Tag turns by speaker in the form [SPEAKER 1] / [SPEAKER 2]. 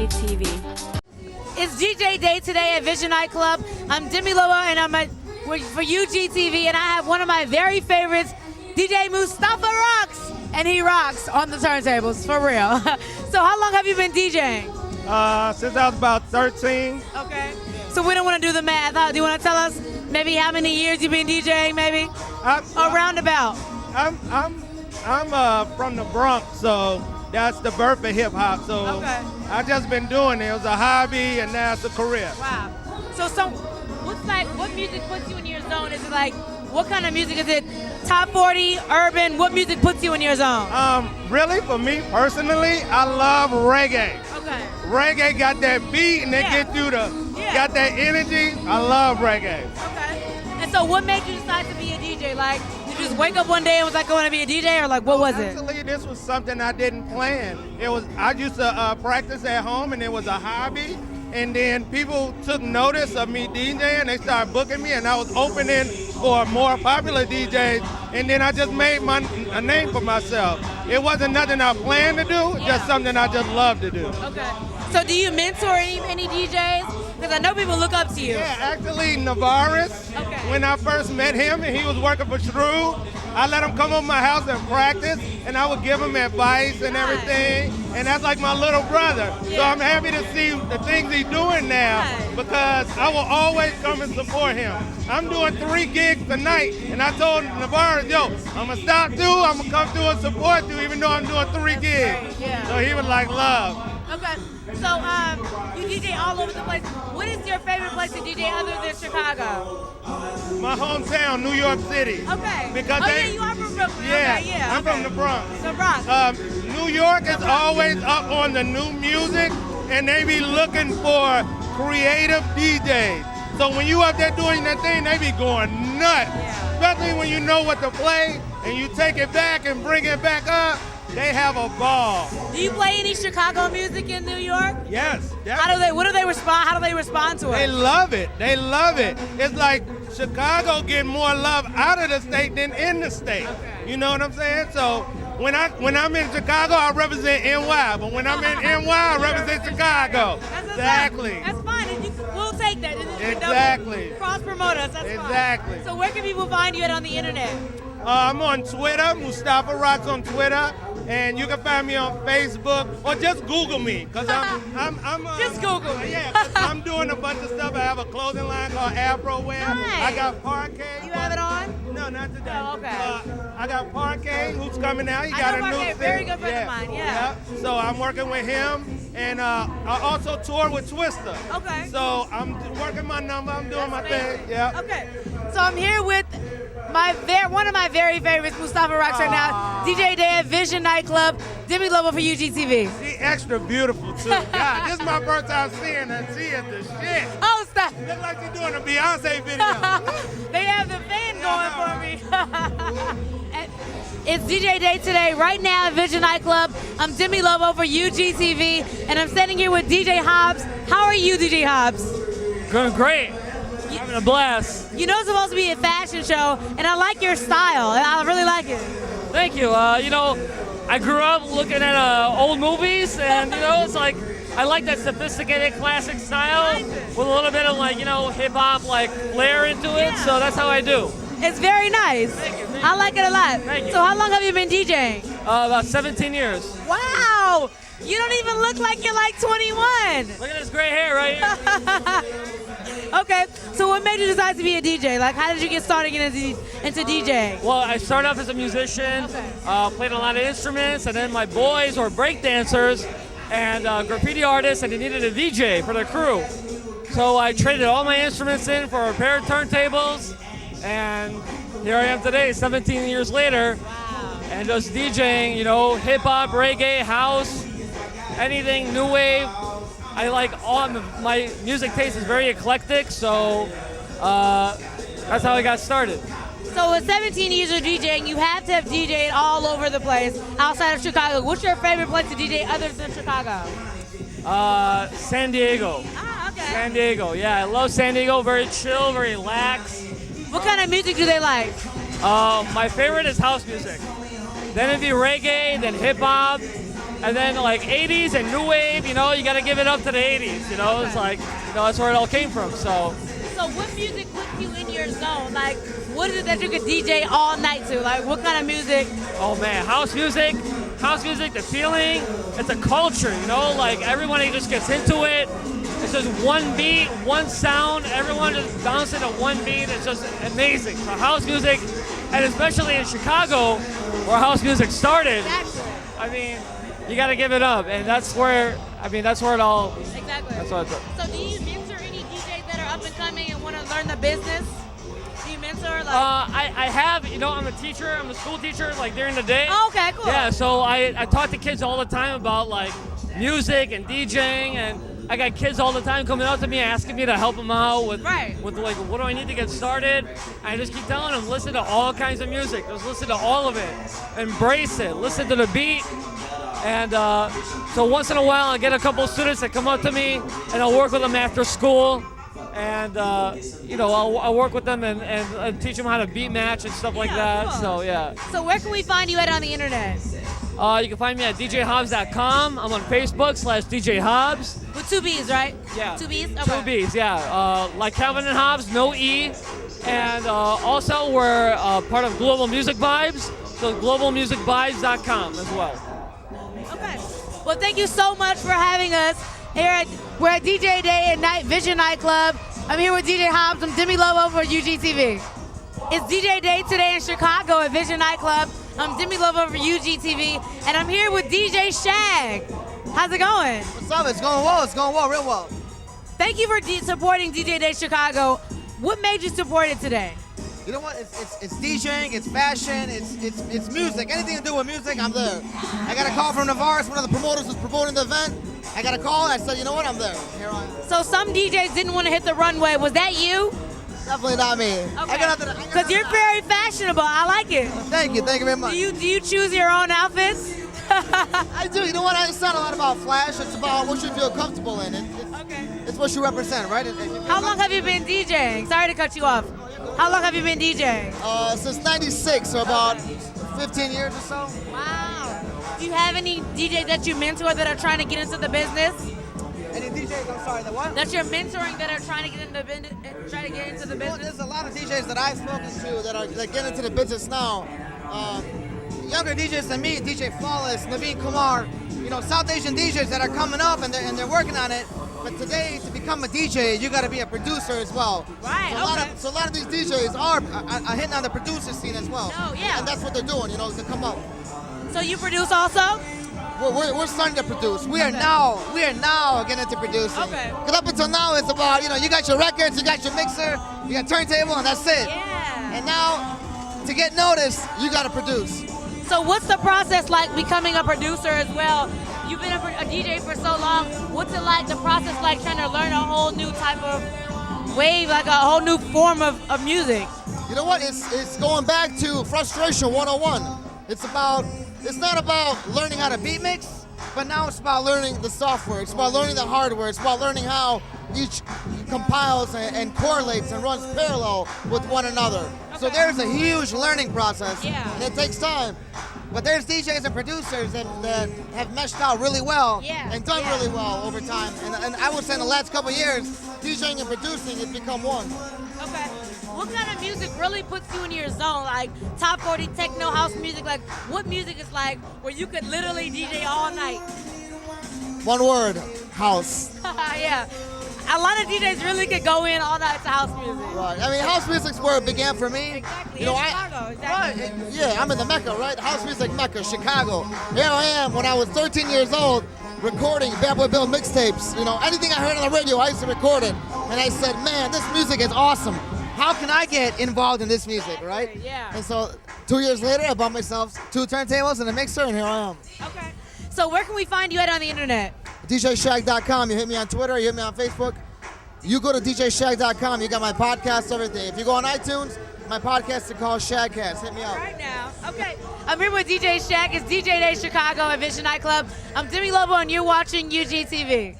[SPEAKER 1] UGTV. It's DJ Day today at Vision Nightclub. I'm Demi Loa and I'm for UGTV, and I have one of my very favorites, DJ Mustafa rocks, and he rocks on the turntables, for real. So how long have you been DJing?
[SPEAKER 2] Since I was about 13.
[SPEAKER 1] Okay. So we don't want to do the math. Do you want to tell us maybe how many years you've been DJing, maybe? Roundabout.
[SPEAKER 2] I'm from the Bronx, so that's the birth of hip hop. So
[SPEAKER 1] okay.
[SPEAKER 2] I just been doing it. It was a hobby, and now it's a career.
[SPEAKER 1] Wow. So what music puts you in your zone? Is it like, what kind of music is it? Top 40, urban? What music puts you in your zone?
[SPEAKER 2] Really, for me personally, I love reggae.
[SPEAKER 1] Okay.
[SPEAKER 2] Reggae got that beat, and they get through got that energy. I love reggae.
[SPEAKER 1] Okay. And so what made you decide to be a DJ? Like, did you just wake up one day and was like, I want to be a DJ, or like, what was it?
[SPEAKER 2] Actually, this was something I didn't plan. I used to practice at home, and it was a hobby. And then people took notice of me DJing. They started booking me, and I was opening for more popular DJs. And then I just made a name for myself. It wasn't nothing I planned to do, just something I just love to do.
[SPEAKER 1] Okay. So do you mentor any DJs? Because I know people look up to you.
[SPEAKER 2] Yeah, actually, Navarez.
[SPEAKER 1] Okay.
[SPEAKER 2] When I first met him and he was working for Shrew, I let him come over my house and practice, and I would give him advice and everything. And that's like my little brother.
[SPEAKER 1] Yeah.
[SPEAKER 2] So I'm happy to see the things he's doing now, because I will always come and support him. I'm doing 3 gigs tonight, and I told Navarez, yo, I'm going to stop 2, I'm going to come through and support you, even though I'm doing 3 gigs.
[SPEAKER 1] Yeah.
[SPEAKER 2] So he was like, love.
[SPEAKER 1] Okay. So you DJ all over the place. What is your favorite place to DJ other than Chicago?
[SPEAKER 2] My hometown, New York City.
[SPEAKER 1] Okay.
[SPEAKER 2] Because
[SPEAKER 1] you are from Brooklyn.
[SPEAKER 2] Yeah,
[SPEAKER 1] Okay, yeah.
[SPEAKER 2] I'm from the Bronx.
[SPEAKER 1] The Bronx.
[SPEAKER 2] New York is always up on the new music, and they be looking for creative DJs. So when you up there doing that thing, they be going nuts.
[SPEAKER 1] Yeah.
[SPEAKER 2] Especially when you know what to play, and you take it back and bring it back up. They have a ball.
[SPEAKER 1] Do you play any Chicago music in New York?
[SPEAKER 2] Yes.
[SPEAKER 1] How do they respond to it?
[SPEAKER 2] They love it. They love it. It's like Chicago getting more love out of the state than in the state.
[SPEAKER 1] Okay.
[SPEAKER 2] You know what I'm saying? So when I'm in Chicago, I represent NY. But when I'm in NY, I represent Chicago. Exactly.
[SPEAKER 1] That's fine. We'll take that.
[SPEAKER 2] Exactly.
[SPEAKER 1] Cross promote us. That's
[SPEAKER 2] Exactly.
[SPEAKER 1] fine. So where can people find you on the internet?
[SPEAKER 2] I'm on Twitter, Mustafa Rocks on Twitter, and you can find me on Facebook, or just Google me, because I'm
[SPEAKER 1] just Google me.
[SPEAKER 2] Yeah, 'cause I'm doing a bunch of stuff. I have a clothing line called Afro Wear.
[SPEAKER 1] Nice.
[SPEAKER 2] I got Parquet.
[SPEAKER 1] You have it on?
[SPEAKER 2] No, not today.
[SPEAKER 1] Oh, okay.
[SPEAKER 2] I got Parquet, who's coming out. He
[SPEAKER 1] I
[SPEAKER 2] got
[SPEAKER 1] know
[SPEAKER 2] a new
[SPEAKER 1] Parquet,
[SPEAKER 2] thing.
[SPEAKER 1] very good friend of mine, yeah.
[SPEAKER 2] So I'm working with him, and I also tour with Twister.
[SPEAKER 1] Okay.
[SPEAKER 2] So I'm working my number. I'm doing my thing. Yeah.
[SPEAKER 1] Okay. So I'm here with one of my very favorites, Mustafa Rocks right now. DJ Day at Vision Nightclub. Demi Lova for UGTV.
[SPEAKER 2] She extra beautiful too. God, this is my first time seeing her. She is the shit.
[SPEAKER 1] Oh, stop.
[SPEAKER 2] Look like she's doing a Beyonce video.
[SPEAKER 1] They have the fan going for me. It's DJ Day today, right now at Vision Nightclub. I'm Demi Lovo for UGTV, and I'm standing here with DJ Hobbs. How are you, DJ Hobbs?
[SPEAKER 3] Going great. Having a blast.
[SPEAKER 1] You know it's supposed to be a fashion show, and I like your style. I really like it.
[SPEAKER 3] Thank you. I grew up looking at old movies, and it's like I like that sophisticated classic style with a little bit of hip hop flair into it.
[SPEAKER 1] Yeah.
[SPEAKER 3] So that's how I do.
[SPEAKER 1] It's very nice.
[SPEAKER 3] Thank you.
[SPEAKER 1] I like it a lot.
[SPEAKER 3] Thank you.
[SPEAKER 1] So how long have you been DJing?
[SPEAKER 3] About 17 years.
[SPEAKER 1] Wow! You don't even look like you're like 21.
[SPEAKER 3] Look at this gray hair right here.
[SPEAKER 1] Okay, so what made you decide to be a DJ? Like, how did you get started into DJing?
[SPEAKER 3] Well, I started off as a musician,
[SPEAKER 1] Okay.
[SPEAKER 3] played a lot of instruments, and then my boys were break dancers and graffiti artists, and they needed a DJ for their crew. So I traded all my instruments in for a pair of turntables, and here I am today, 17 years later, and just DJing, hip-hop, reggae, house, anything, new wave. I like my music taste is very eclectic, so that's how I got started.
[SPEAKER 1] So with 17 years of DJing, you have to have DJed all over the place outside of Chicago. What's your favorite place to DJ other than Chicago?
[SPEAKER 3] San Diego.
[SPEAKER 1] Ah, okay.
[SPEAKER 3] San Diego, yeah, I love San Diego. Very chill, very lax.
[SPEAKER 1] What kind of music do they like?
[SPEAKER 3] My favorite is house music. Then it'd be reggae, then hip hop, And then like 80s and new wave, you know, you got to give it up to the 80s. You know, it's like, you know, that's where it all came from. So
[SPEAKER 1] what music puts you in your zone? Like, what is it that you could DJ all night to? Like, what kind of music?
[SPEAKER 3] oh man, house music, the feeling, it's a culture, you know, like everybody just gets into it. It's just one beat, one sound, everyone just bouncing to one beat. It's just amazing. So house music, and especially in Chicago, where house music started, I mean, you got to give it up, and that's where it all.
[SPEAKER 1] Exactly.
[SPEAKER 3] That's what.
[SPEAKER 1] So do you mentor any DJs that are up and coming and want to learn the business? Do you mentor? Like?
[SPEAKER 3] I have, you know, I'm a teacher. I'm a school teacher, like during the day.
[SPEAKER 1] Oh, okay, cool.
[SPEAKER 3] Yeah, so I talk to kids all the time about like music and DJing, and I got kids all the time coming up to me asking me to help them out with like what do I need to get started. I just keep telling them, listen to all kinds of music. Just listen to all of it. Embrace it. Listen to the beat. And so once in a while, I get a couple of students that come up to me, and I'll work with them after school. And, you know, I'll work with them and teach them how to beat match and stuff like that.
[SPEAKER 1] Cool.
[SPEAKER 3] So, yeah.
[SPEAKER 1] So where can we find you at on the internet?
[SPEAKER 3] You can find me at djhobbs.com. I'm on Facebook /DJ Hobbs.
[SPEAKER 1] With 2 B's, right?
[SPEAKER 3] Yeah.
[SPEAKER 1] 2 B's? Okay.
[SPEAKER 3] 2 B's, yeah. Like Calvin and Hobbs, no E. And also, we're part of Global Music Vibes, so globalmusicvibes.com as well.
[SPEAKER 1] Okay. Well, thank you so much for having us here we're at DJ Day at Night Vision Nightclub. I'm here with DJ Hobbs. I'm Demi Lovo for UGTV. It's DJ Day today in Chicago at Vision Nightclub. I'm Demi Lovo for UGTV, and I'm here with DJ Shag. How's it going?
[SPEAKER 4] What's up? It's going well. It's going well, real well.
[SPEAKER 1] Thank you for supporting DJ Day Chicago. What made you support it today?
[SPEAKER 4] You know what? It's DJing, it's fashion, it's music. Anything to do with music, I'm there. I got a call from Navarre, one of the promoters was promoting the event. I got a call and I said, you know what? I'm there. Here I am.
[SPEAKER 1] So some DJs didn't want to hit the runway. Was that you?
[SPEAKER 4] Definitely not me.
[SPEAKER 1] Okay. Because you're very fashionable. I like it.
[SPEAKER 4] Thank you very much.
[SPEAKER 1] Do you choose your own outfits?
[SPEAKER 4] I do. You know what? It's not a lot about flash. It's about what you feel comfortable in. It's what you represent, right?
[SPEAKER 1] How long have you been DJing? Sorry to cut you off. How long have you been DJing?
[SPEAKER 4] Since '96, so about 15 years or so.
[SPEAKER 1] Wow. Do you have any DJs that you mentor that are trying to get into the business?
[SPEAKER 4] Any DJs? I'm sorry, the what?
[SPEAKER 1] That you're mentoring that are trying to get into the business.
[SPEAKER 4] Well, there's a lot of DJs that I've spoken to that are getting into the business now. Younger DJs than me, DJ Flawless, Naveen Kumar, you know, South Asian DJs that are coming up and they're working on it. But today, to become a DJ, you got to be a producer as well.
[SPEAKER 1] Right.
[SPEAKER 4] So a lot of these DJs are hitting on the producer scene as well.
[SPEAKER 1] Oh, yeah.
[SPEAKER 4] And that's what they're doing, you know, to come up.
[SPEAKER 1] So you produce also?
[SPEAKER 4] We're starting to produce. We are now getting into producing.
[SPEAKER 1] Okay.
[SPEAKER 4] Because up until now, it's about, you know, you got your records, you got your mixer, you got turntable, and that's it.
[SPEAKER 1] Yeah.
[SPEAKER 4] And now, to get noticed, you got to produce.
[SPEAKER 1] So what's the process like becoming a producer as well? You've been a DJ for so long. What's it like, the process like trying to learn a whole new type of wave, like a whole new form of music?
[SPEAKER 4] You know what? It's going back to frustration 101. It's not about learning how to beat mix, but now it's about learning the software. It's about learning the hardware. It's about learning how each compiles and correlates and runs parallel with one another. Okay. So there's a huge learning process, and it takes time. But there's DJs and producers that have meshed out really well and done really well over time. And I would say in the last couple of years, DJing and producing has become one.
[SPEAKER 1] Okay. What kind of music really puts you in your zone? Like top 40 techno house music? Like what music is like where you could literally DJ all night?
[SPEAKER 4] One word, house.
[SPEAKER 1] Yeah. A lot of DJs really could go in all night to house music.
[SPEAKER 4] Right. I mean, house music's where it began for me.
[SPEAKER 1] Exactly.
[SPEAKER 4] You know,
[SPEAKER 1] Chicago, exactly.
[SPEAKER 4] Right. Yeah, I'm in the Mecca, right? House music Mecca, Chicago. Here I am when I was 13 years old, recording Bad Boy Bill mixtapes. You know, anything I heard on the radio, I used to record it. And I said, man, this music is awesome. How can I get involved in this music, right?
[SPEAKER 1] Yeah.
[SPEAKER 4] And so 2 years later, I bought myself 2 turntables and a mixer, and here I am.
[SPEAKER 1] Okay. So where can we find you at on the internet?
[SPEAKER 4] DJShag.com. You hit me on Twitter, you hit me on Facebook. You go to DJShag.com, you got my podcast, everything. If you go on iTunes, my podcast is called Shagcast. Hit me up.
[SPEAKER 1] Right now. Okay. I'm here with DJ Shag. It's DJ Day Chicago at Vision Nightclub. I'm Demi Lovo, and you're watching UGTV.